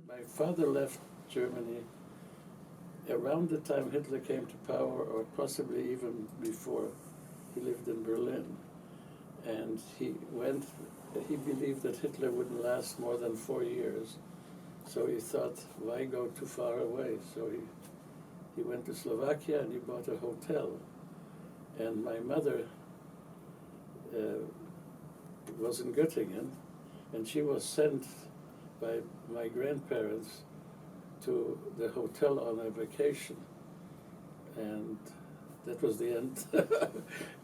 My father left Germany around the time Hitler came to power, or possibly even before. He lived in Berlin, and he believed that Hitler wouldn't last more than 4 years, so he thought, why go too far away? So he went to Slovakia and he bought a hotel, and my mother was in Göttingen, and she was sent by my grandparents to the hotel on a vacation, and that was the end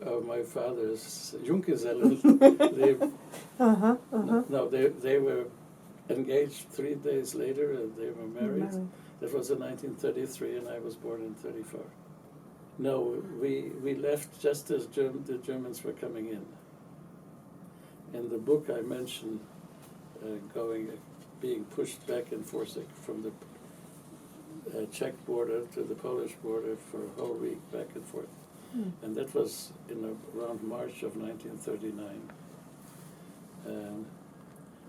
of my father's Junggesellenleben. No, they were engaged 3 days later, and they were married. That was in 1933, and I was born in 1934. No, we left just as the Germans were coming in. In the book I mentioned being pushed back and forth from the Czech border to the Polish border for a whole week, back and forth. And that was around March of 1939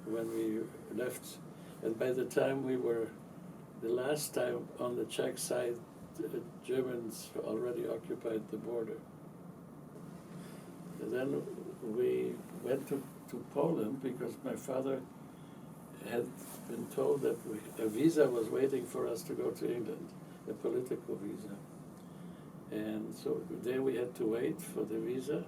when we left. And by the time we were, the last time on the Czech side, the Germans already occupied the border. And then we went to Poland because my father had been told that a visa was waiting for us to go to England, a political visa. And so there we had to wait for the visa.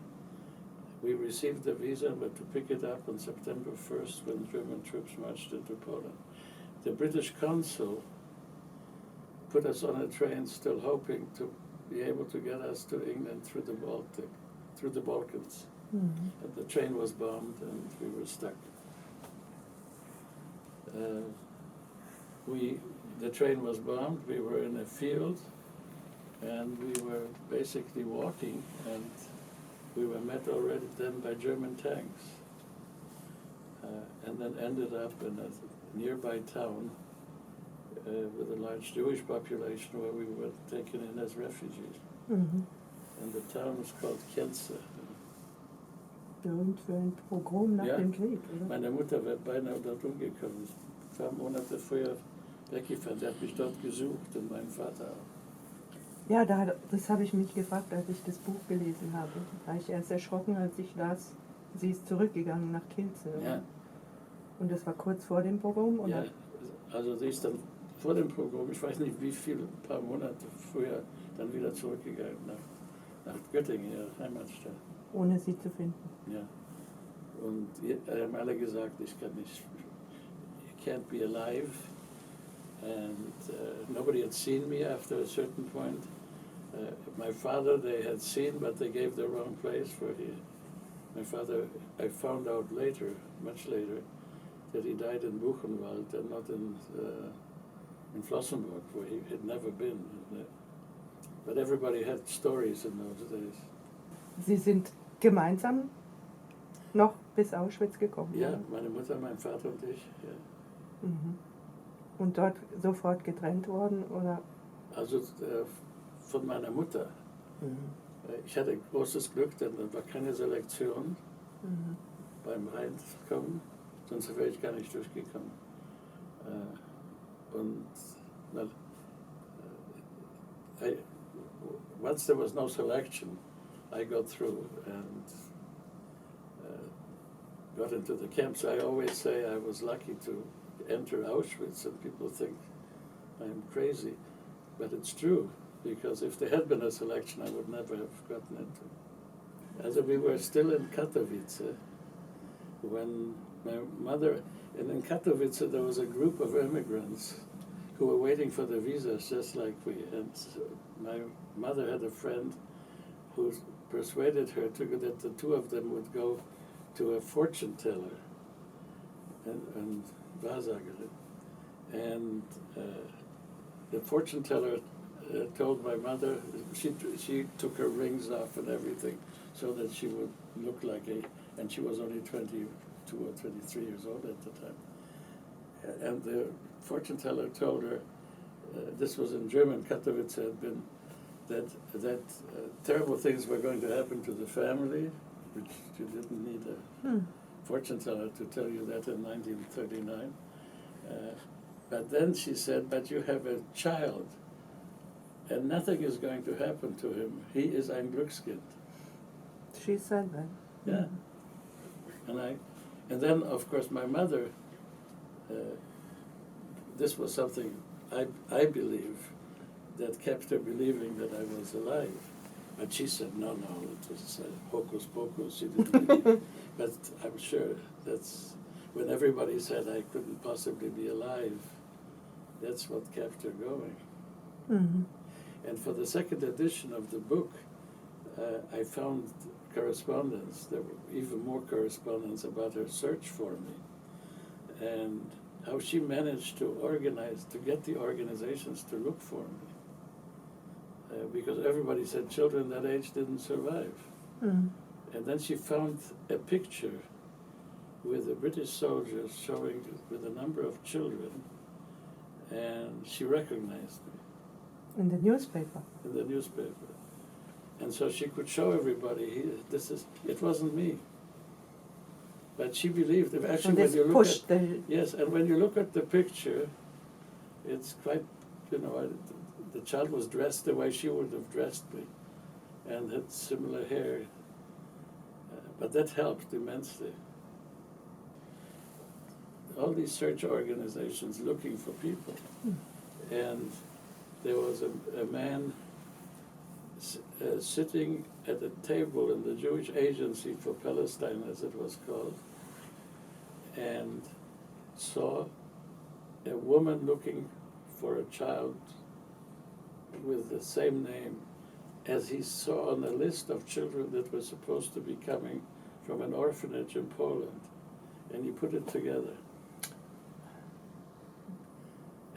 We received the visa and went to pick it up on September 1st when German troops marched into Poland. The British consul put us on a train still hoping to be able to get us to England through the Baltic, through the Balkans. And the train was bombed and we were stuck. The train was bombed, we were in a field, and we were basically walking, and we were met already then by German tanks, and then ended up in a nearby town with a large Jewish population where we were taken in as refugees. And the town was called Kielce. Berühmt für ein Pogrom nach dem Krieg, oder? Meine Mutter wäre beinahe dort umgekommen. Ein paar Monate vorher weggefahren. Sie hat mich dort gesucht und mein Vater auch. Ja, das habe ich mich gefragt, als ich das Buch gelesen habe. Da war ich erst erschrocken, als ich las, sie ist zurückgegangen nach Kielce. Ja. Und das war kurz vor dem Pogrom? Oder? Ja, also sie ist dann vor dem Pogrom, ich weiß nicht wie viel, ein paar Monate früher, dann wieder zurückgegangen nach Göttingen, ihrer Heimatstadt. Ohne sie zu finden. Ja. Und die haben alle gesagt, ich kann nicht, you can't be alive. And nobody had seen me after a certain point. My father they had seen, but they gave the wrong place for him. My father, I found out later, much later, that he died in Buchenwald and not in Flossenburg, where he had never been. But everybody had stories in those days. Sie sind gemeinsam noch bis Auschwitz gekommen? Ja, meine Mutter, mein Vater und ich. Ja. Und dort sofort getrennt worden, oder? Also von meiner Mutter. Ich hatte großes Glück, denn da war keine Selektion beim Reinkommen, sonst wäre ich gar nicht durchgekommen. Once there was no selection, I got through and got into the camps. I always say I was lucky to enter Auschwitz, and people think I'm crazy, but it's true, because if there had been a selection, I would never have gotten into it. As we were still in Katowice, when my mother, and in Katowice there was a group of immigrants who were waiting for the visas just like we, and my mother had a friend who persuaded her that the two of them would go to a fortune teller and Wahrsagerin. And the fortune teller told my mother, she took her rings off and everything so that she would look like and she was only 22 or 23 years old at the time. And the fortune teller told her, this was in German, Katowice had been, that terrible things were going to happen to the family, which you didn't need a fortune teller to tell you that in 1939. But then she said, but you have a child, and nothing is going to happen to him. He is ein Glückskind. She said that. Yeah. And then, of course, my mother, this was something I believe that kept her believing that I was alive. But she said, no, it was hocus pocus. She didn't believe. But I'm sure that's when everybody said I couldn't possibly be alive, that's what kept her going. Mm-hmm. And for the second edition of the book, I found correspondence. There were even more correspondence about her search for me and how she managed to get the organizations to look for me. Because everybody said children that age didn't survive. Mm. And then she found a picture with the British soldiers showing with a number of children, and she recognized me. In the newspaper? In the newspaper. And so she could show everybody, it wasn't me. But she believed, actually when you look at, yes, and when you look at the picture, it's quite, the child was dressed the way she would have dressed me, and had similar hair. But that helped immensely. All these search organizations looking for people. And there was a man sitting at a table in the Jewish Agency for Palestine, as it was called, and saw a woman looking for a child with the same name as he saw on a list of children that were supposed to be coming from an orphanage in Poland. And he put it together.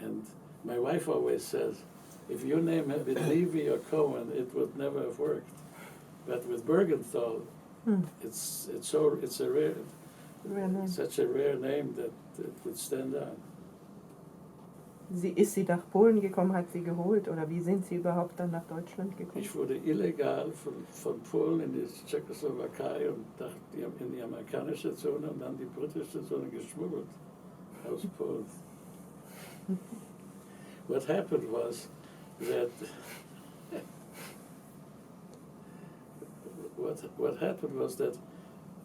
And my wife always says, if your name had been Levy or Cohen, it would never have worked. But with Buergenthal, it's a rare name. Such a rare name that it would stand out. Ist sie nach Polen gekommen, hat sie geholt, oder wie sind Sie überhaupt dann nach Deutschland gekommen? Ich wurde illegal von Polen in die Tschechoslowakei und in die amerikanische Zone und dann die britische Zone geschmuggelt aus Polen. What happened was that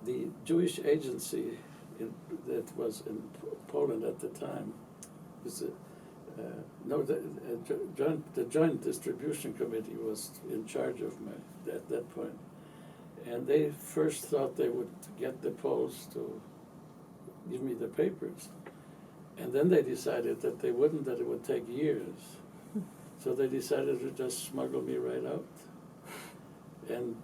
the Jewish agency that was in Poland at the time was the Joint Distribution Committee was in charge of me at that point, and they first thought they would get the Poles to give me the papers, and then they decided that they wouldn't, that it would take years. So they decided to just smuggle me right out. And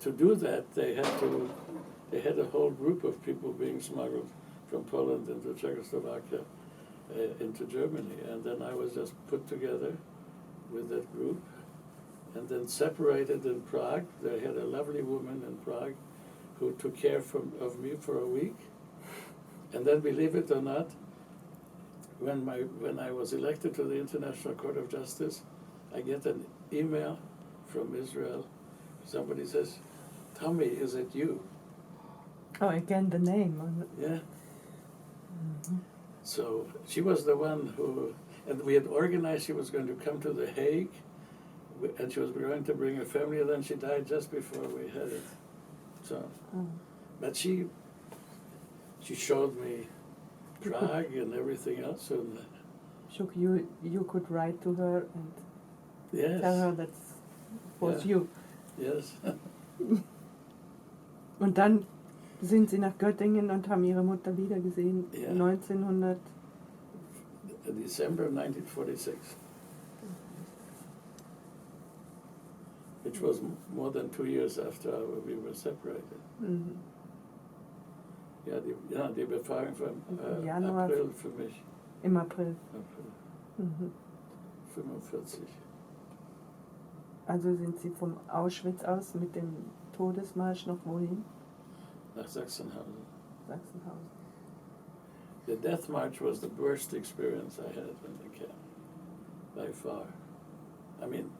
to do that, they had a whole group of people being smuggled from Poland into Czechoslovakia, into Germany. And then I was just put together with that group and then separated in Prague. They had a lovely woman in Prague who took care of me for a week. And then, believe it or not, when I was elected to the International Court of Justice, I get an email from Israel. Somebody says, "Tommy, is it you?" Oh, again, the name. Yeah. Mm-hmm. So she was the one who, and we had organized, she was going to come to The Hague, and she was going to bring her family, and then she died just before we had it. So, but she showed me Prague and everything else. And so you could write to her and tell her that was you. Yes. Und dann sind Sie nach Göttingen und haben Ihre Mutter wiedergesehen, 1900. December 1946. Which was more than 2 years after we were separated. Mhm. Ja, die Befragung von Januar, April für mich. Im April. April. 45. Also sind Sie vom Auschwitz aus mit dem Todesmarsch noch wohin? Nach Sachsenhausen. Sachsenhausen. The death march was the worst experience I had in the camp, by far. I mean,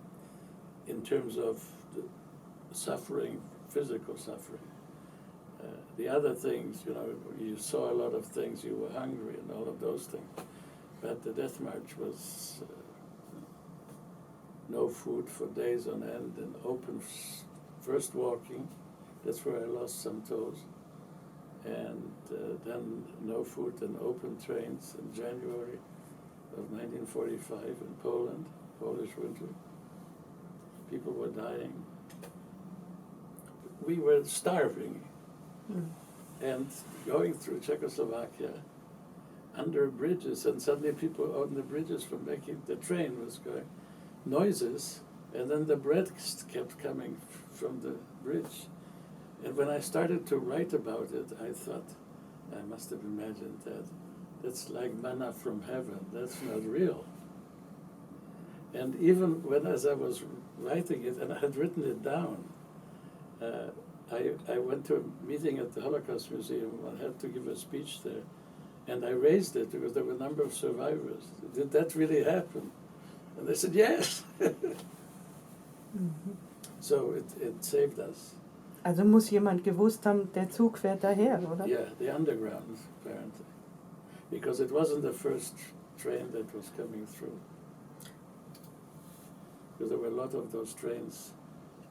in terms of the suffering, physical suffering. The other things, you saw a lot of things, you were hungry and all of those things. But the death march was no food for days on end and open, first walking, that's where I lost some toes, and then no food and open trains in January of 1945 in Poland, Polish winter. People were dying. We were starving. And going through Czechoslovakia under bridges, and suddenly people on the bridges were making, the train was going, noises, and then the bread kept coming from the bridge. And when I started to write about it, I thought, I must have imagined that. That's like manna from heaven. That's not real. And even when, as I was writing it, and I had written it down, I went to a meeting at the Holocaust Museum. I had to give a speech there. And I raised it because there were a number of survivors. Did that really happen? And they said, yes. So it saved us. Also muss jemand gewusst haben, der Zug fährt daher, oder? Yeah, the underground, apparently. Because it wasn't the first train that was coming through. Because there were a lot of those trains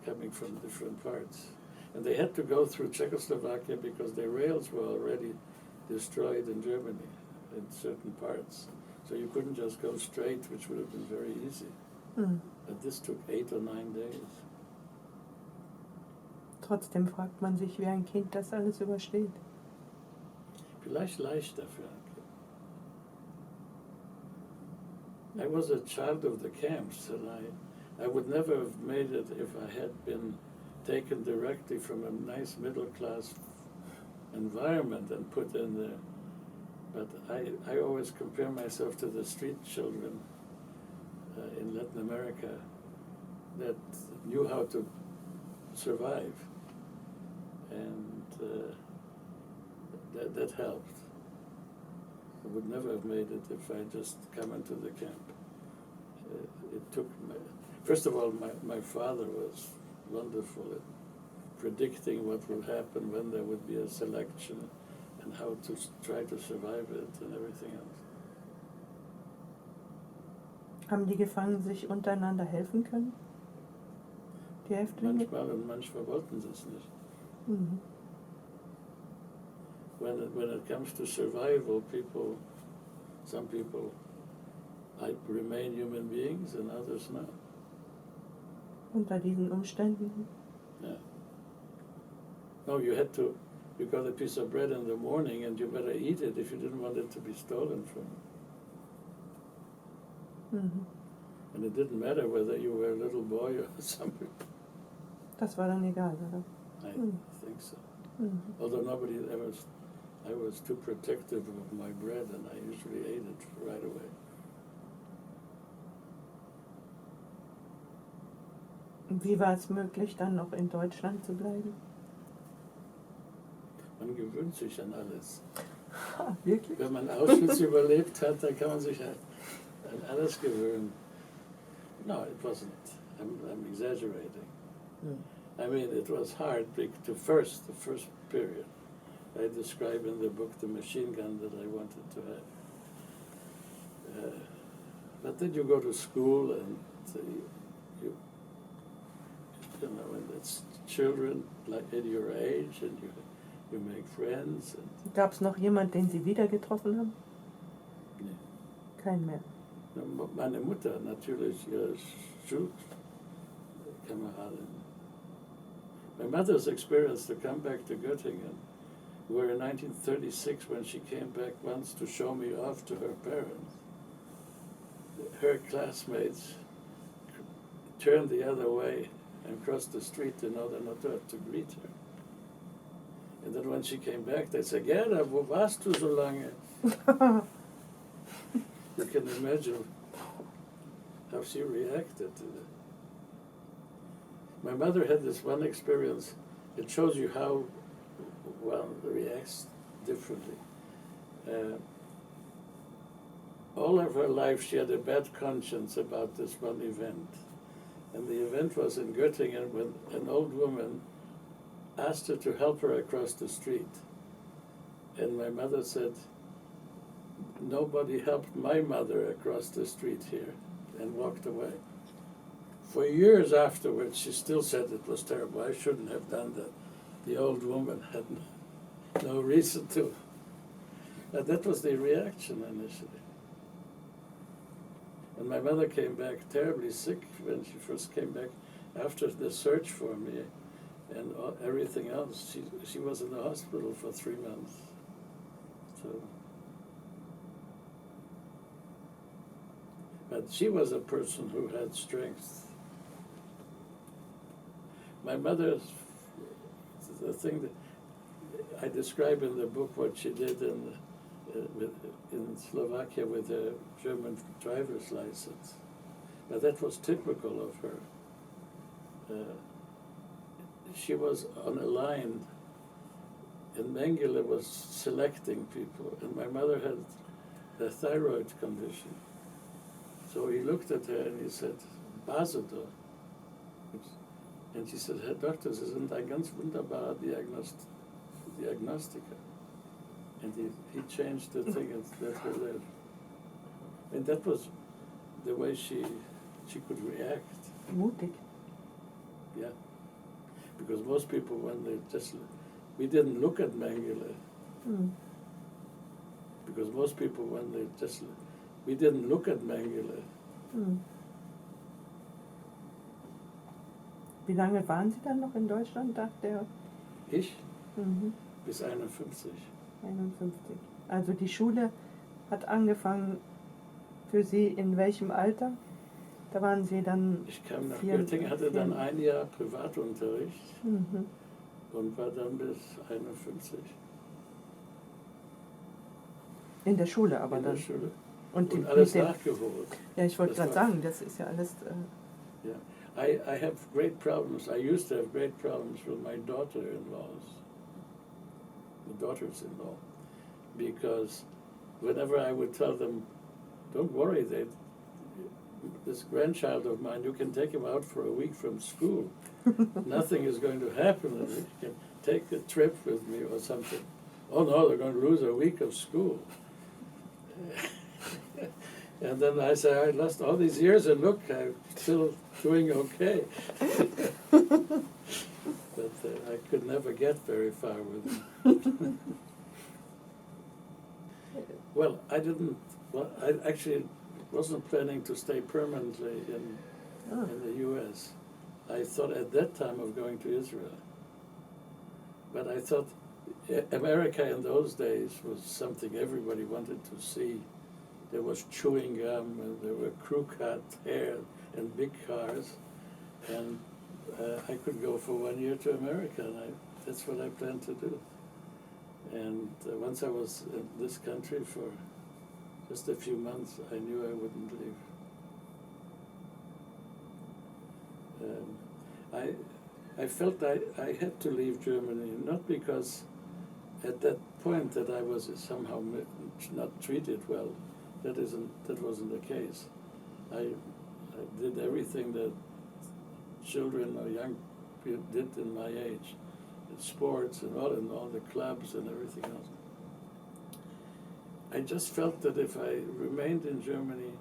coming from different parts. And they had to go through Czechoslovakia because their rails were already destroyed in Germany in certain parts. So you couldn't just go straight, which would have been very easy. But this took 8 or 9 days. Trotzdem fragt man sich, wie ein Kind das alles übersteht. Vielleicht leichter für ein Kind. I was a child of the camps, and I would never have made it if I had been taken directly from a nice middle-class environment and put in there. But I always compare myself to the street children in Latin America that knew how to survive. And that helped. I would never have made it if I just come into the camp. It took first of all, my father was wonderful at predicting what would happen when there would be a selection and how to try to survive it and everything else. Haben die Gefangenen sich untereinander helfen können? Die Häftlinge? Manchmal und manchmal wollten sie es nicht. When it comes to survival, some people remain human beings and others not. Unter diesen Umständen? Yeah. No, you got a piece of bread in the morning and you better eat it if you didn't want it to be stolen from you. And it didn't matter whether you were a little boy or something. Das war dann egal, oder? I think so. Although I was too protective of my bread and I usually ate it right away. Wie war es möglich, dann noch in Deutschland zu bleiben? Man gewöhnt sich an alles. Wirklich? Wenn man Auschwitz überlebt hat, dann kann man sich an alles gewöhnen. No, it wasn't. I'm exaggerating. I mean, it was hard the first period. I describe in the book the machine gun that I wanted to have. But then you go to school and you know, and it's children like in your age, and you make friends. Gab es noch jemand, den Sie wieder getroffen haben? Nee. Kein mehr. Meine Mutter natürlich, ihre Schulkameradin. My mother's experience to come back to Göttingen were in 1936 when she came back once to show me off to her parents. Her classmates turned the other way and crossed the street in order not to have to greet her. And then when she came back, they said, Gerda, wo warst du so lange? You can imagine how she reacted to that. My mother had this one experience. It shows you how one reacts differently. All of her life she had a bad conscience about this one event. And the event was in Göttingen when an old woman asked her to help her across the street. And my mother said, nobody helped my mother across the street here and walked away. For years afterwards, she still said it was terrible. I shouldn't have done that. The old woman had no reason to. But that was the reaction initially. And my mother came back terribly sick when she first came back after the search for me and everything else. She was in the hospital for 3 months. So, but she was a person who had strength. My mother, the thing that I describe in the book, what she did in Slovakia with her German driver's license. But that was typical of her. She was on a line, and Mengele was selecting people, and my mother had a thyroid condition. So he looked at her and he said, Basedor. And she said, Herr Doktor, Sie sind ein ganz wunderbarer Diagnostiker. And he changed the thing and let her live. And that was the way she could react. Mutig. Yeah. Because most people, when they just, we didn't look at Mengele. Because most people, when they just, we didn't look at Mengele. Wie lange waren Sie dann noch in Deutschland nach der? Ich? Bis 51. 51. Also die Schule hat angefangen für Sie in welchem Alter? Da waren Sie dann... Ich kam nach Göttingen, hatte dann 1 Jahr Privatunterricht und war dann bis 51. In der Schule aber in dann? In der Schule. Und alles nachgeholt. Ja, ich wollte gerade sagen, das ist ja alles... Yeah. I have great problems. I used to have great problems with my daughters-in-law, because whenever I would tell them, don't worry, this grandchild of mine, you can take him out for a week from school. Nothing is going to happen. You can take a trip with me or something. Oh no, they're going to lose a week of school. And then I say, I lost all these years and look, I'm still doing okay. But I could never get very far with them. Well, I actually wasn't planning to stay permanently in the U.S. I thought at that time of going to Israel. But I thought America in those days was something everybody wanted to see. There was chewing gum, and there were crew-cut hair and big cars, and I could go for 1 year to America, and that's what I planned to do. And once I was in this country for just a few months, I knew I wouldn't leave. I felt I had to leave Germany, not because at that point that I was somehow not treated well. That wasn't the case. I did everything that children or young people did in my age, sports and all the clubs and everything else. I just felt that if I remained in Germany,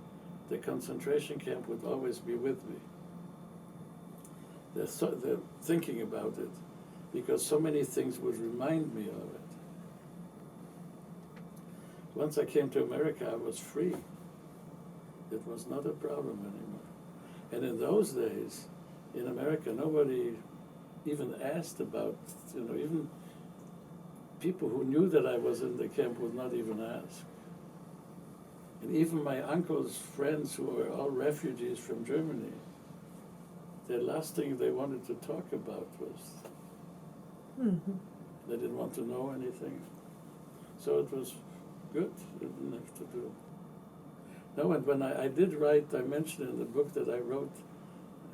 the concentration camp would always be with me. They're thinking about it, because so many things would remind me of it. Once I came to America, I was free. It was not a problem anymore. And in those days, in America, nobody even asked about, even people who knew that I was in the camp would not even ask. And even my uncle's friends, who were all refugees from Germany, the last thing they wanted to talk about was, they didn't want to know anything. So it was good, I didn't have to do. No, and when I did write, I mentioned in the book that I wrote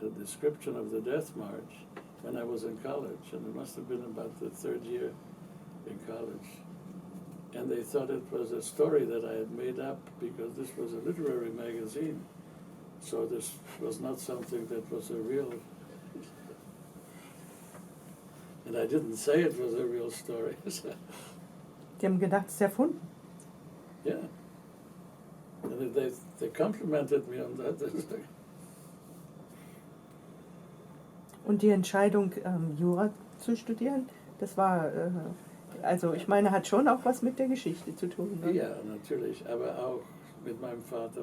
a description of the death march when I was in college, and it must have been about the 3rd year in college. And they thought it was a story that I had made up because this was a literary magazine. So this was not something that was a real... And I didn't say it was a real story. Die haben gedacht, es ist erfunden. Yeah. they complimented me on that. Und die Entscheidung, Jura zu studieren, das war, also ich meine, hat schon auch was mit der Geschichte zu tun. Ne? Ja, natürlich, aber auch mit meinem Vater,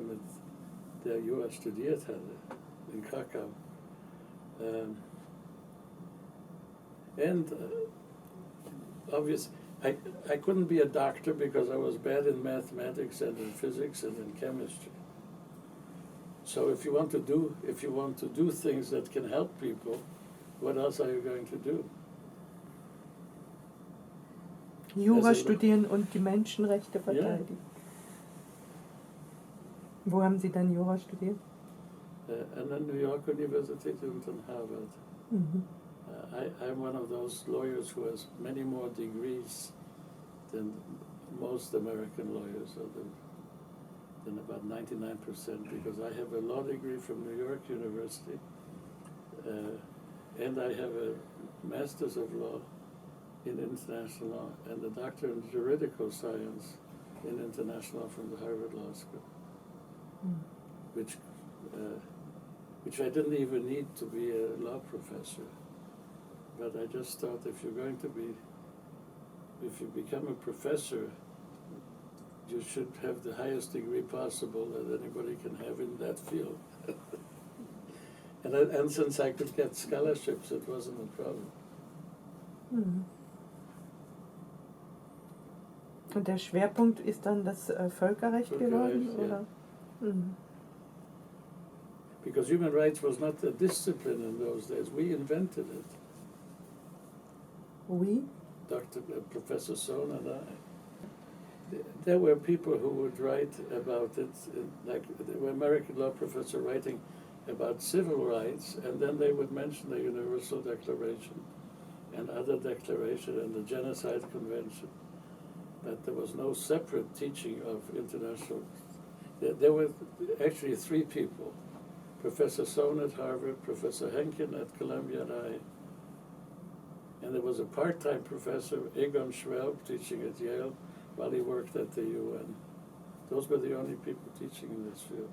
der Jura studiert hatte in Krakau. And obviously, I couldn't be a doctor because I was bad in mathematics and in physics and in chemistry. So if you want to do things that can help people, what else are you going to do? Jura studieren und die Menschenrechte verteidigen. Ja. Wo haben Sie dann Jura studiert? An der New York University und an Harvard. Mhm. I'm one of those lawyers who has many more degrees than most American lawyers, than about 99%, because I have a law degree from New York University, and I have a Master's of Law in International Law and a Doctor in Juridical Science in International Law from the Harvard Law School, which I didn't even need to be a law professor. But I just thought if you become a professor, you should have the highest degree possible that anybody can have in that field. and since I could get scholarships, it wasn't a problem. Mhm. Und der Schwerpunkt ist dann das Völkerrecht geworden, oder? Yeah. Mhm. Because human rights was not a discipline in those days. We invented it. Oui. Professor Sohn and I. There were people who would write about it, like there were American law professors writing about civil rights, and then they would mention the Universal Declaration and other declaration and the Genocide Convention. But there was no separate teaching of international. There were actually three people: Professor Sohn at Harvard, Professor Henkin at Columbia, and I. And there was a part-time professor, Egon Schwelb, teaching at Yale while he worked at the UN. Those were the only people teaching in this field.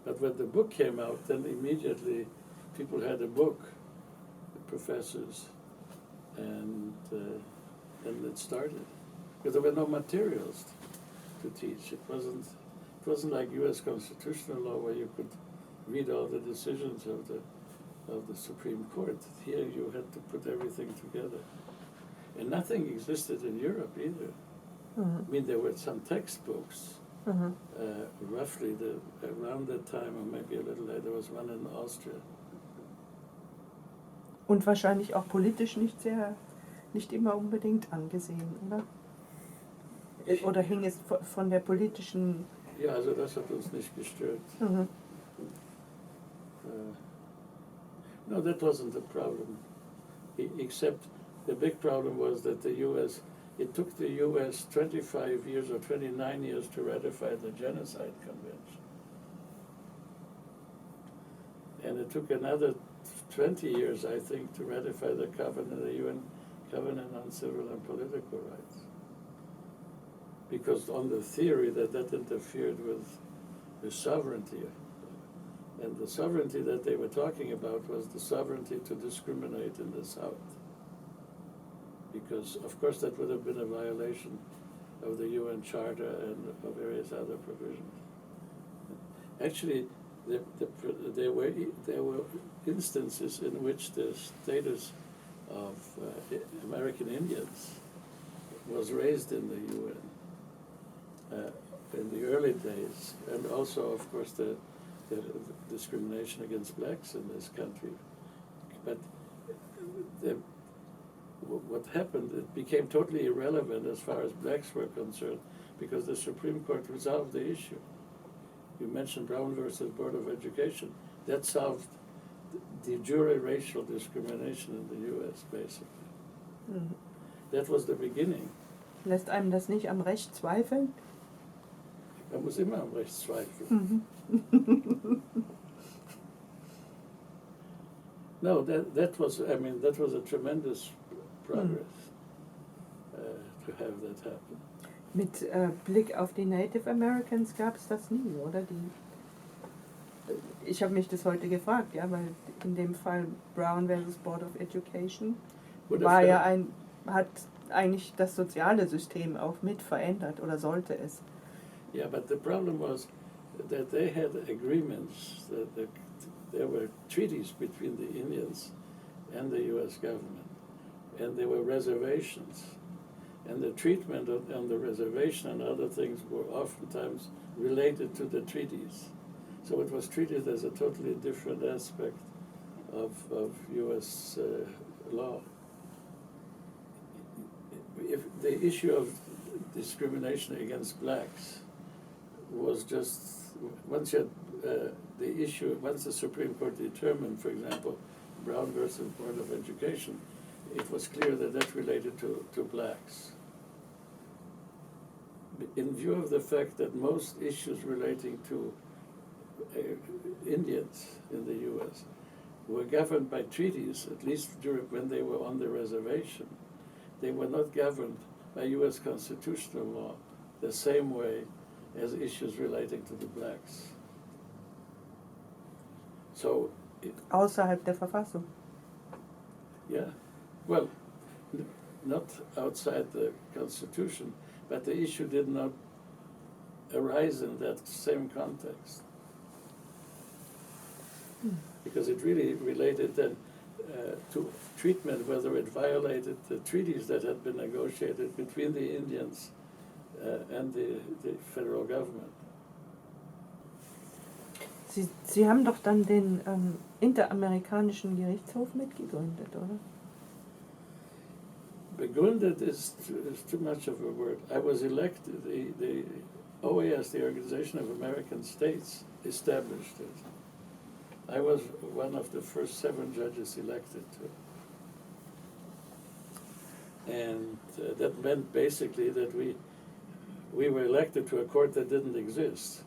But when the book came out, then immediately people had a book, the professors, and then it started. Because there were no materials to teach. It wasn't like U.S. constitutional law where you could read all the decisions of the Supreme Court. Here you had to put everything together. And nothing existed in Europe either. Mhm. I mean, there were some textbooks, Mhm. roughly around that time, or maybe a little later, there was one in Austria. Und wahrscheinlich auch politisch nicht immer unbedingt angesehen, oder? Oder hing es von der politischen... Ja, also das hat uns nicht gestört. Mhm. No, that wasn't the problem. Except the big problem was that it took the U.S. 25 years or 29 years to ratify the Genocide Convention. And it took another 20 years, I think, to ratify the UN Covenant on Civil and Political Rights. Because on the theory that interfered with sovereignty. And the sovereignty that they were talking about was the sovereignty to discriminate in the South. Because, of course, that would have been a violation of the UN Charter and of various other provisions. Actually, there were instances in which the status of American Indians was raised in the UN in the early days, and also, of course, the discrimination against blacks in this country. But what happened, it became totally irrelevant as far as blacks were concerned, because the Supreme Court resolved the issue. You mentioned Brown versus Board of Education. That solved de jure racial discrimination in the U.S., basically. Mhm. That was the beginning. Lässt einem das nicht am Recht zweifeln? Man muss immer am Recht zweifeln. Mhm. No, that was a tremendous progress to have that happen. Mit Blick auf die Native Americans gab es das nie, oder? Ich habe mich das heute gefragt, ja, weil in dem Fall Brown versus Board of Education war ja hat eigentlich das soziale System auch mit verändert oder sollte es. Yeah, but the problem was that they had agreements, that there were treaties between the Indians and the US government, and there were reservations. And the treatment on the reservation and other things were oftentimes related to the treaties. So it was treated as a totally different aspect of US law. If the issue of discrimination against blacks was just, once you had the issue, once the Supreme Court determined, for example, Brown versus Board of Education, it was clear that that related to blacks. In view of the fact that most issues relating to Indians in the U.S. were governed by treaties, at least during when they were on the reservation, they were not governed by U.S. constitutional law the same way as issues relating to the blacks. So, außerhalb der Verfassung. Yeah, well, not outside the Constitution, but the issue did not arise in that same context. Because it really related then to treatment, whether it violated the treaties that had been negotiated between the Indians and the federal government. Sie haben doch dann den Interamerikanischen Gerichtshof mitgegründet, oder? Begründet is too much of a word. I was elected, the OAS, the Organization of American States, established it. I was one of the first 7 judges elected to. And that meant basically that we were elected to a court that didn't exist.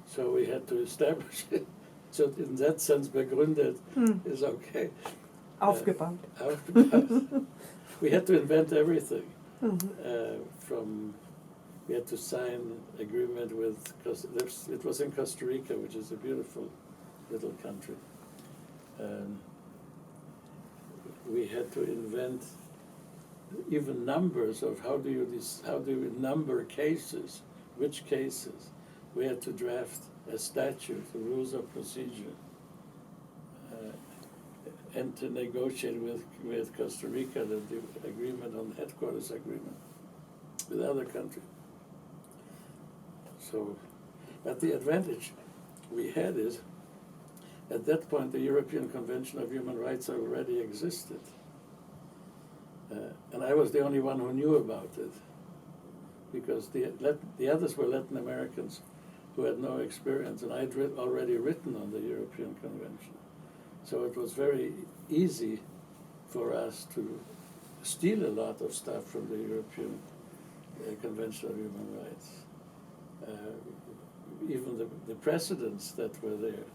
So we had to establish it. So in that sense, begründet is okay. Aufgebaut. Aufgebaut. We had to invent everything. Mm-hmm. We had to sign agreement with, it was in Costa Rica, which is a beautiful little country. We had to invent even numbers of how do you number cases, which cases. We had to draft a statute, the rules of procedure, and to negotiate with Costa Rica the agreement on the headquarters agreement with other countries. So, but the advantage we had is, at that point, the European Convention of Human Rights already existed. And I was the only one who knew about it, because the others were Latin Americans who had no experience, and I'd already written on the European Convention. So it was very easy for us to steal a lot of stuff from the European Convention of Human Rights. Even the precedents that were there.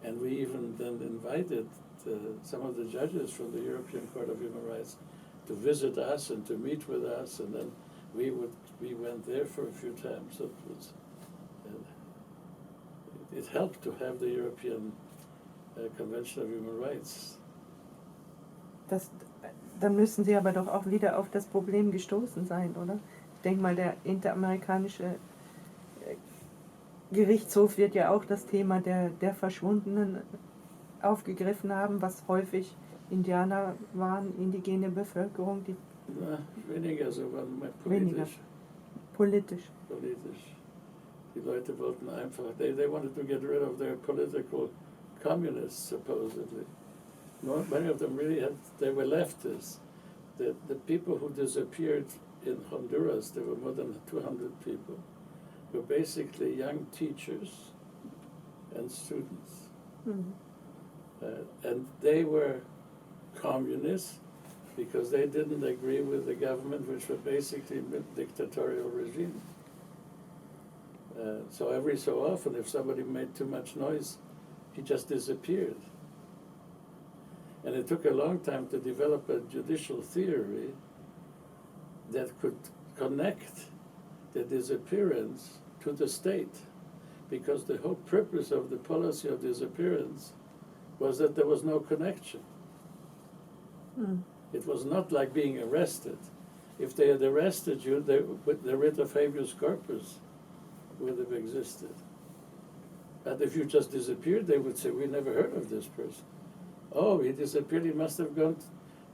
And we even then invited some of the judges from the European Court of Human Rights to visit us and to meet with us, and then we went there for a few times. So it helped to have the European Convention of Human Rights. Dann müssen Sie aber doch auch wieder auf das Problem gestoßen sein, oder? Ich denke mal, der Interamerikanische Gerichtshof wird ja auch das Thema der Verschwundenen aufgegriffen haben, was häufig Indianer waren, indigene Bevölkerung. Weniger so, politisch. Weniger. Politisch. Die Leute wollten einfach, they wanted to get rid of their political communists, supposedly. Many of them really they were leftists. The people who disappeared in Honduras, there were more than 200 people, were basically young teachers and students. Mm-hmm. And they were communists because they didn't agree with the government, which was basically a dictatorial regime. So every so often, if somebody made too much noise, he just disappeared. And it took a long time to develop a judicial theory that could connect the disappearance to the state, because the whole purpose of the policy of disappearance was that there was no connection. It was not like being arrested. If they had arrested you, the writ of habeas corpus would have existed. But if you just disappeared, they would say, we never heard of this person. Oh, he disappeared, he must have gone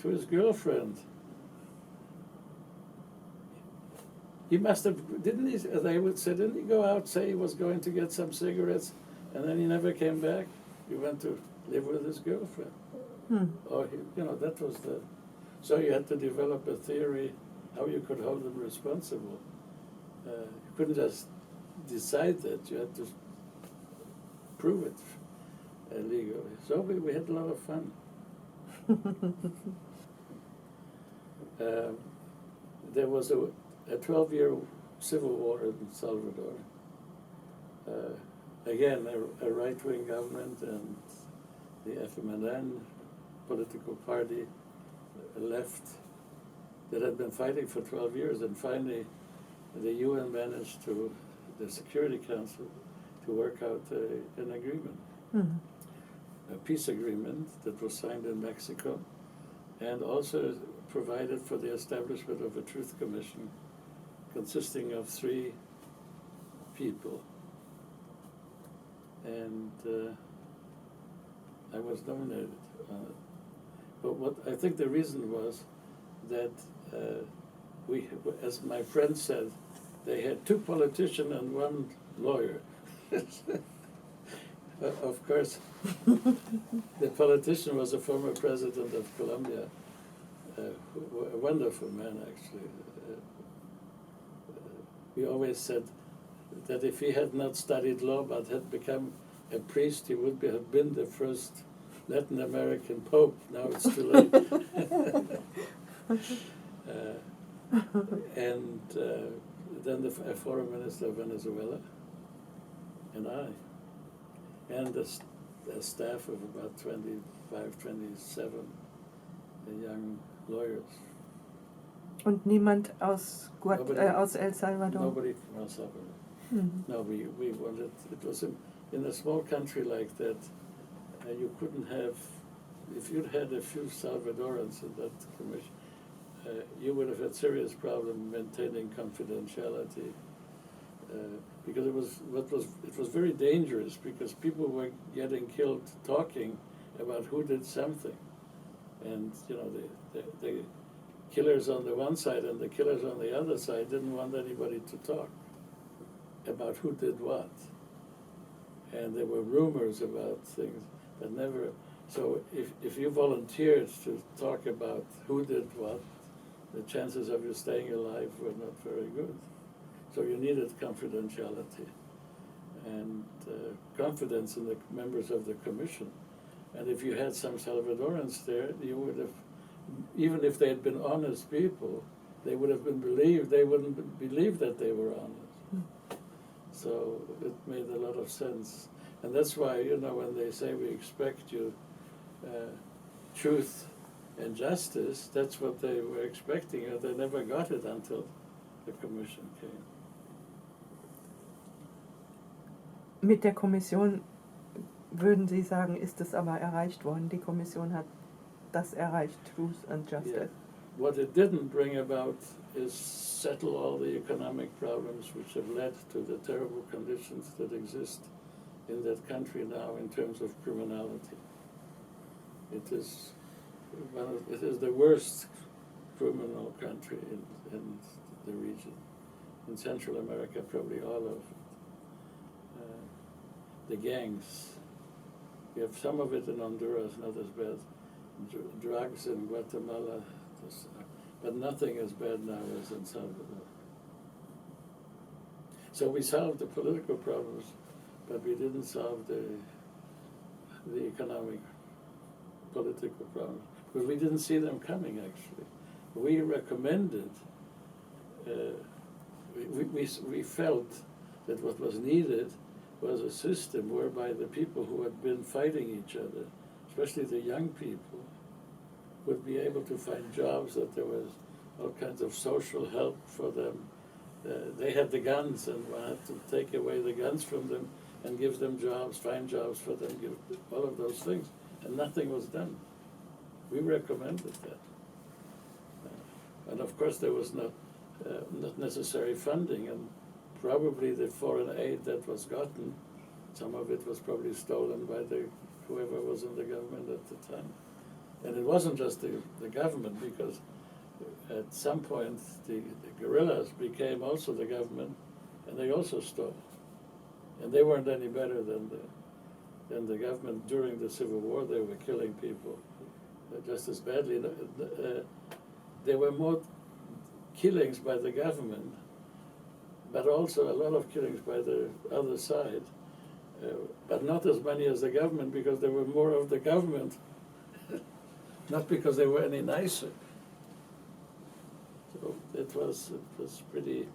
to his girlfriend. He must have, didn't he, they would say, didn't he go out, say he was going to get some cigarettes, and then he never came back? He went to live with his girlfriend. Or, that was the, so you had to develop a theory how you could hold them responsible. You couldn't just decide that, you had to prove it legally. So we had a lot of fun. There was a 12-year civil war in Salvador. Again, a right-wing government and the FMLN political party left that had been fighting for 12 years, and finally the UN managed to, the Security Council, to work out an agreement, a peace agreement that was signed in Mexico, and also provided for the establishment of a truth commission consisting of 3 people. And I was nominated on it. But what I think the reason was that we, as my friend said, they had 2 politicians and 1 lawyer. Of course, the politician was a former president of Colombia, a wonderful man, actually. We always said that if he had not studied law but had become a priest, he would have been the first Latin American pope. Now it's too late. And then a foreign minister of Venezuela, and I, and a staff of about 25, 27 young lawyers. Und niemand aus El Salvador? Nobody from El Salvador. No, we wanted, it was in a small country like that, you couldn't have, if you'd had a few Salvadorans in that commission, you would have had serious problem maintaining confidentiality, because it was very dangerous, because people were getting killed talking about who did something, and the killers on the one side and the killers on the other side didn't want anybody to talk about who did what, and there were rumors about things that never. So if you volunteered to talk about who did what, the chances of you staying alive were not very good. So you needed confidentiality and confidence in the members of the commission. And if you had some Salvadorans there, you would have, even if they had been honest people, they would have been believed, they wouldn't believe that they were honest. So it made a lot of sense. And that's why, when they say we expect you truth and justice, that's what they were expecting, and they never got it until the commission came. Mit der Kommission, würden Sie sagen, ist es aber erreicht worden? Die Kommission hat das erreicht, Truth and Justice. Yeah. What it didn't bring about is settle all the economic problems which have led to the terrible conditions that exist in that country now in terms of criminality. It is the worst criminal country in the region. In Central America, probably all of it. The gangs, you have some of it in Honduras, not as bad. Drugs in Guatemala, but nothing as bad now as in Salvador. So we solved the political problems, but we didn't solve the economic, political problems, because we didn't see them coming, actually. We recommended, we felt that what was needed was a system whereby the people who had been fighting each other, especially the young people, would be able to find jobs, that there was all kinds of social help for them, they had the guns, and one had to take away the guns from them and give them jobs, find jobs for them, give all of those things, and nothing was done. We recommended that. And of course there was not necessary funding, and probably the foreign aid that was gotten, some of it was probably stolen by whoever was in the government at the time. And it wasn't just the government, because at some point the guerrillas became also the government, and they also stole. And they weren't any better than the government during the Civil War. They were killing people just as badly. There were more killings by the government, but also a lot of killings by the other side. But not as many as the government, because there were more of the government, not because they were any nicer. So it was pretty.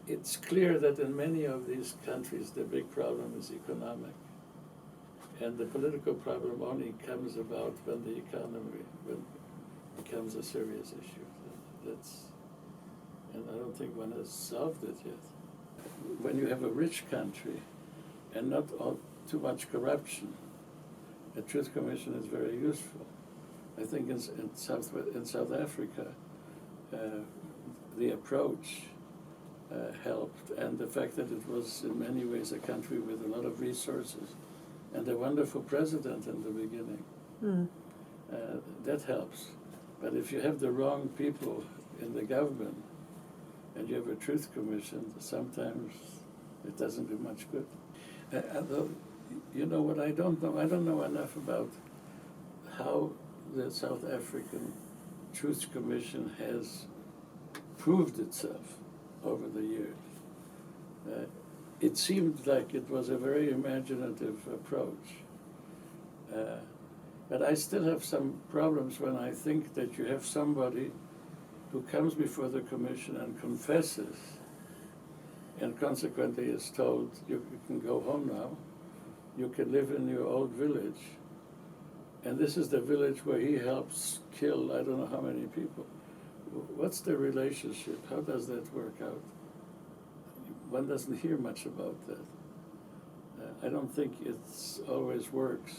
It's clear that in many of these countries the big problem is economic, and the political problem only comes about when the economy becomes a serious issue. And I don't think one has solved it yet. When you have a rich country and not too much corruption, a truth commission is very useful. I think in South Africa, the approach helped, and the fact that it was in many ways a country with a lot of resources and a wonderful president in the beginning, that helps. But if you have the wrong people in the government and you have a truth commission, sometimes it doesn't do much good. Although, you know what I don't know? I don't know enough about how the South African Truth Commission has proved itself over the years. It seemed like it was a very imaginative approach. But I still have some problems when I think that you have somebody who comes before the commission and confesses, and consequently is told, you can go home now, you can live in your old village, and this is the village where he helps kill I don't know how many people. What's the relationship? How does that work out? One doesn't hear much about that. I don't think it always works.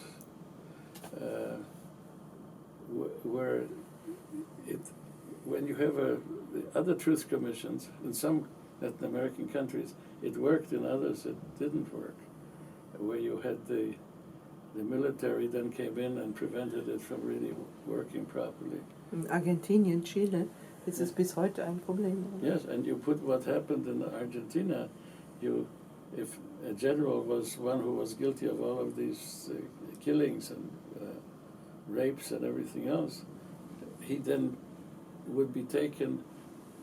When you have the other truth commissions, in some Latin American countries, it worked, in others it didn't work. Where you had the military then came in and prevented it from really working properly. In Argentinien, Chile, this is bis heute ein Problem. Yes, and you put what happened in Argentina, if a general was one who was guilty of all of these killings and rapes and everything else, he then would be taken,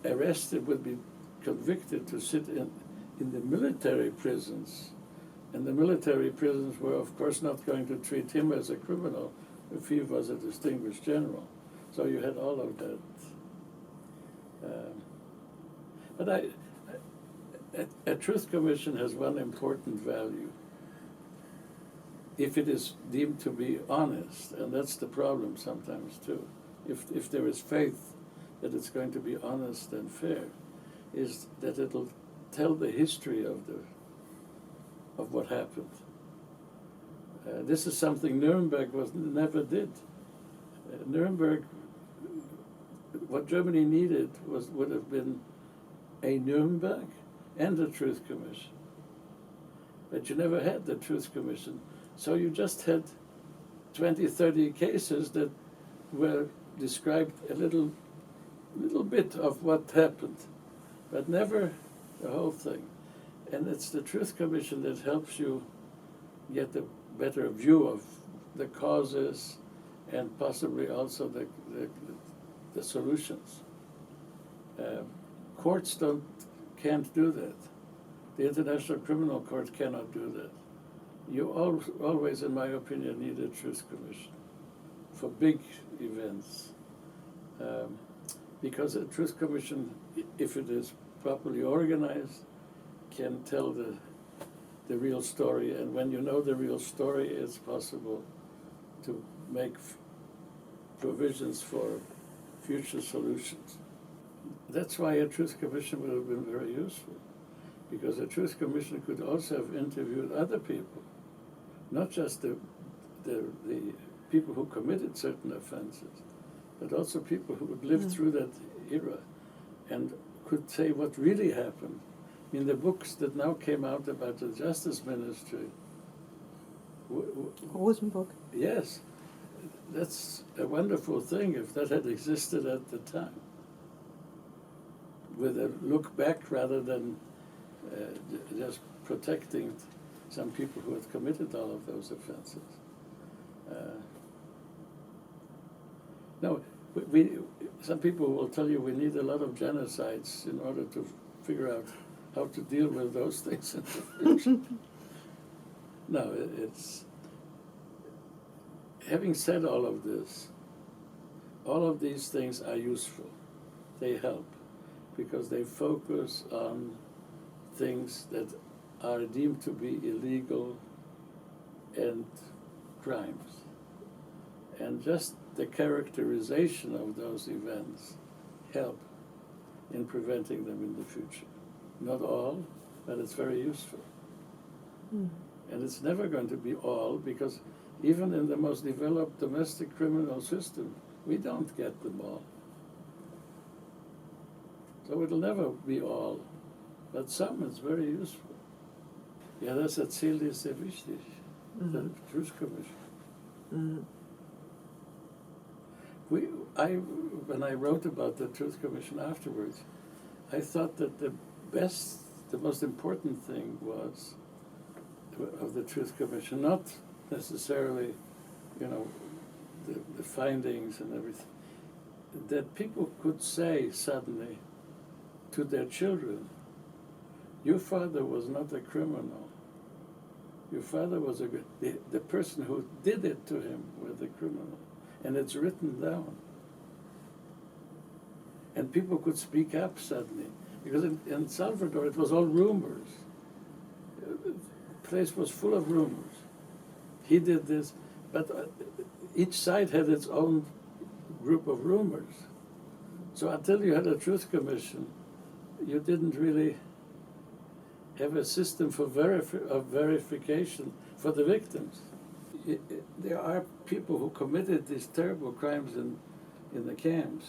arrested, would be convicted to sit in the military prisons. And the military prisons were, of course, not going to treat him as a criminal if he was a distinguished general. So you had all of that. But a truth commission has one important value. If it is deemed to be honest, and that's the problem sometimes too, if there is faith that it's going to be honest and fair, is that it'll tell the history of what happened. This is something Nuremberg never did. Nuremberg, what Germany needed would have been a Nuremberg and a Truth Commission. But you never had the Truth Commission. So you just had 20, 30 cases that were described a little bit of what happened, but never the whole thing. And it's the Truth Commission that helps you get a better view of the causes and possibly also the solutions. Courts can't do that. The International Criminal Court cannot do that. You always, in my opinion, need a Truth Commission for big events. Because a Truth Commission, if it is properly organized, can tell the real story. And when you know the real story, it's possible to make provisions for future solutions. That's why a truth commission would have been very useful, because a truth commission could also have interviewed other people, not just the people who committed certain offenses, but also people who had lived through that era and could say what really happened. I mean, the books that now came out about the Justice Ministry. Rosenburg. Yes, that's a wonderful thing if that had existed at the time, with a look back rather than just protecting some people who had committed all of those offenses. No, some people will tell you we need a lot of genocides in order to figure out how to deal with those things in the future. No, it's... Having said all of this, all of these things are useful. They help, because they focus on things that are deemed to be illegal and crimes. And just the characterization of those events help in preventing them in the future. Not all, but it's very useful. And it's never going to be all, because even in the most developed domestic criminal system, we don't get them all. So it'll never be all, but some is very useful. Ja, das erzählt ist sehr wichtig, the Truth Commission. When I wrote about the Truth Commission afterwards, I thought that the most important thing was of the Truth Commission, not necessarily, the findings and everything, that people could say suddenly to their children, your father was not a criminal. Your father was the person who did it to him was the criminal. And it's written down. And people could speak up suddenly. Because in Salvador, it was all rumors. The place was full of rumors. He did this, but each side had its own group of rumors. So until you had a Truth Commission, you didn't really have a system of verification for the victims. There are people who committed these terrible crimes in the camps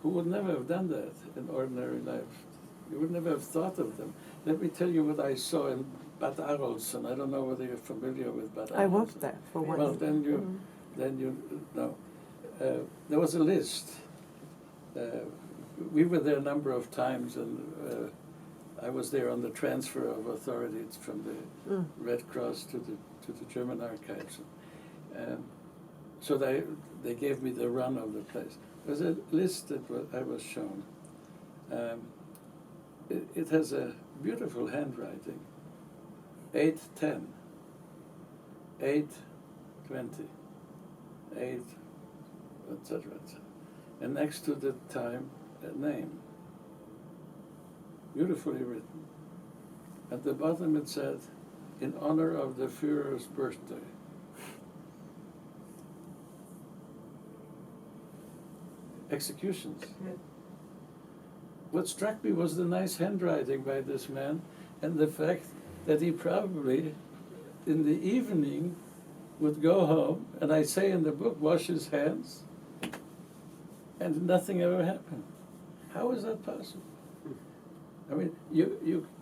who would never have done that in ordinary life. You would never have thought of them. Let me tell you what I saw in Bad Arolsen. I don't know whether you're familiar with Bad Arolsen. I worked there for 1 year. Well, then you know. There was a list. We were there a number of times, and I was there on the transfer of authorities from the Red Cross to the German archives. So they gave me the run of the place. There's a list that I was shown. It has a beautiful handwriting. 8:10, 8:20, 8, etc., etc. And next to the time, a name. Beautifully written. At the bottom it said, in honor of the Führer's birthday. Executions. Yeah. What struck me was the nice handwriting by this man, and the fact that he probably, in the evening, would go home, and I say in the book, wash his hands, and nothing ever happened. How is that possible? I mean,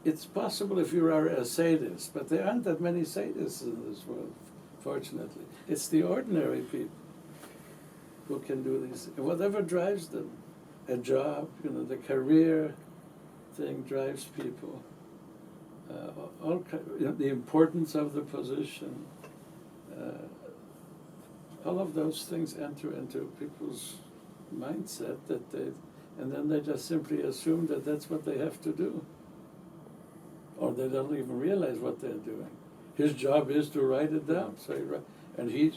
it's possible if you are a sadist, but there aren't that many sadists in this world, fortunately. It's the ordinary people who can do these things. Whatever drives them, a job, the career thing drives people. The importance of the position, all of those things enter into people's mindset and then they just simply assume that that's what they have to do. Or they don't even realize what they're doing. His job is to write it down. So and he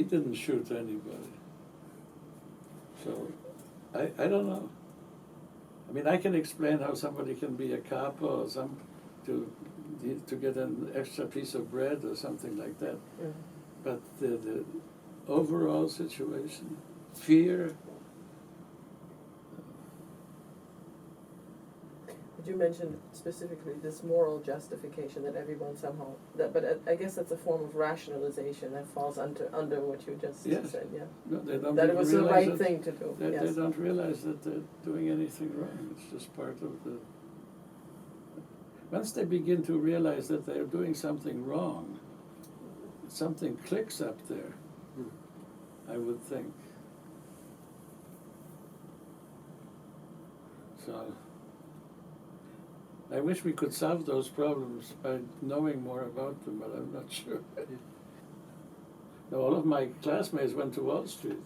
didn't shoot anybody. So I don't know. I mean, I can explain how somebody can be a capo or to get an extra piece of bread or something like that. Yeah. But the overall situation, fear. You mentioned specifically this moral justification that everyone somehow, but I guess that's a form of rationalization that falls under what you just said, yeah. No, they don't That it even was the realize right thing to do, They yes. don't realize that they're doing anything wrong. It's just part of the... Once they begin to realize that they're doing something wrong, something clicks up there, I would think. So... I wish we could solve those problems by knowing more about them, but I'm not sure. Now, all of my classmates went to Wall Street.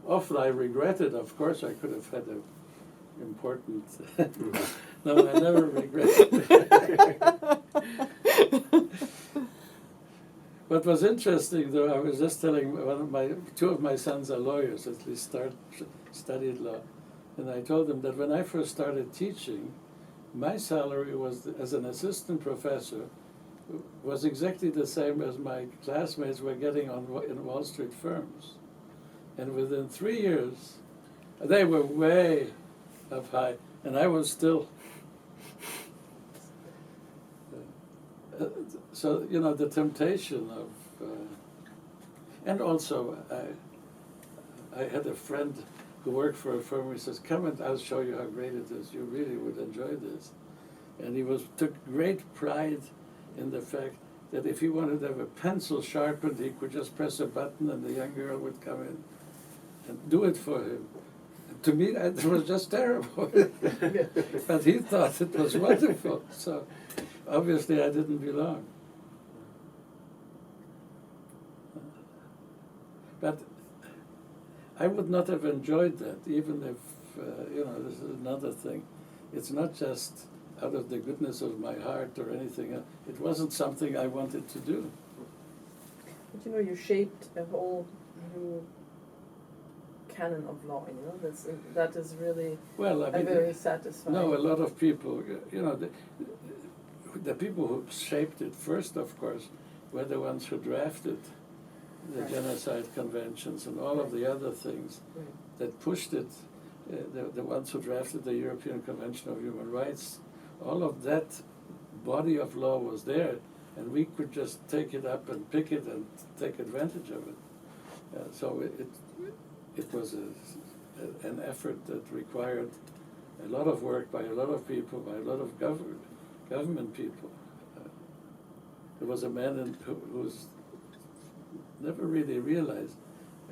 Often I regretted, of course, I could have had an important... No, I never regretted. What was interesting, though, I was just telling two of my sons are lawyers, at least studied law. And I told them that when I first started teaching, my salary was, as an assistant professor, was exactly the same as my classmates were getting in Wall Street firms. And within 3 years, they were way up high, and I was still... So, you know, the temptation of... and also, I had a friend who worked for a firm. He says, "Come and I'll show you how great it is. You really would enjoy this." And he took great pride in the fact that if he wanted to have a pencil sharpened, he could just press a button and the young girl would come in and do it for him. And to me, it was just terrible. But he thought it was wonderful. So obviously I didn't belong. But I would not have enjoyed that, even if, you know, this is another thing. It's not just out of the goodness of my heart or anything else. It wasn't something I wanted to do. But you know, you shaped a whole new canon of law, you know, that is really very satisfying. No, a lot of people, you know, the people who shaped it first, of course, were the ones who drafted the genocide conventions and all of the other things that pushed it, the ones who drafted the European Convention of Human Rights, all of that body of law was there, and we could just take it up and pick it and take advantage of it. So it was an effort that required a lot of work by a lot of people, by a lot of government people. There was a man who was never really realized,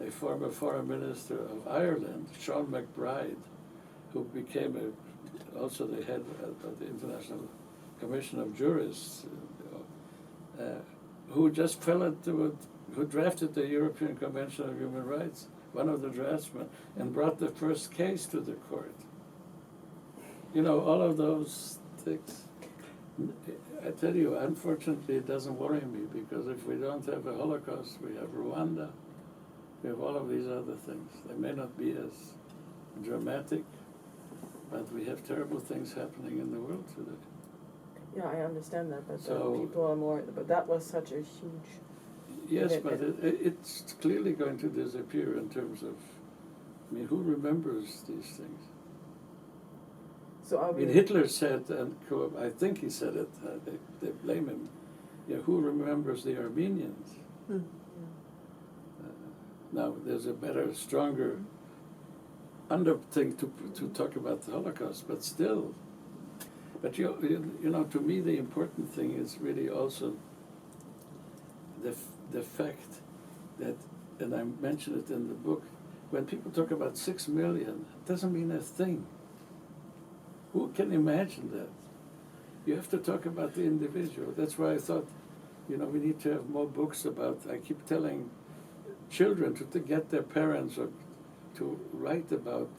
a former foreign minister of Ireland, Sean MacBride, who became also the head of the International Commission of Jurists, who just fell into it, who drafted the European Convention of Human Rights, one of the draftsmen, and brought the first case to the court. You know, all of those things. I tell you, unfortunately, it doesn't worry me, because if we don't have a Holocaust, we have Rwanda, we have all of these other things. They may not be as dramatic, but we have terrible things happening in the world today. Yeah, I understand that, but So, people are more, but that was such a huge... Yes, but it's clearly going to disappear in terms of, I mean, who remembers these things? So I mean, Hitler said, and I think he said it, they blame him, who remembers the Armenians? Now, there's a better, stronger thing to talk about the Holocaust, but still. But you know, to me the important thing is really also the fact that, and I mention it in the book, when people talk about 6 million, it doesn't mean a thing. Who can imagine that? You have to talk about the individual. That's why I thought, you know, we need to have more books about, I keep telling children to get their parents or to write about,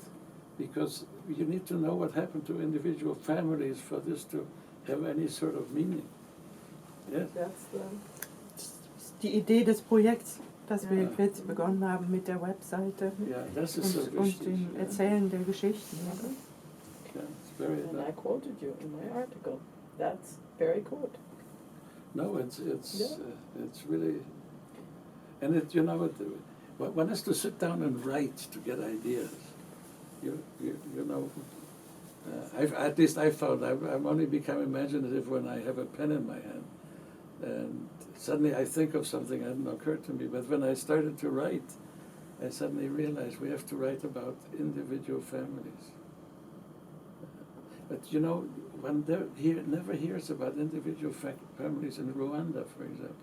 because you need to know what happened to individual families for this to have any sort of meaning. Yes? That's Die Idee des Projekts, das wir jetzt begonnen haben mit der Webseite das ist so und dem Erzählen der Geschichten. And I quoted you in my article. That's very good. No, it's really, and you know, one has to sit down and write to get ideas. You know, at least I found I've only become imaginative when I have a pen in my hand. And suddenly I think of something that hadn't occurred to me. But when I started to write, I suddenly realized we have to write about individual families. But you know, one never hears about individual families in Rwanda, for example.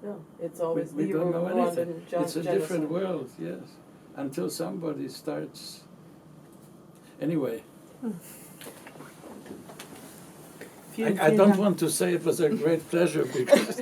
No, it's always we the don't know Rwandan anything. It's a genocide. different world, yes. Until somebody starts. Anyway, I don't want to say it was a great pleasure because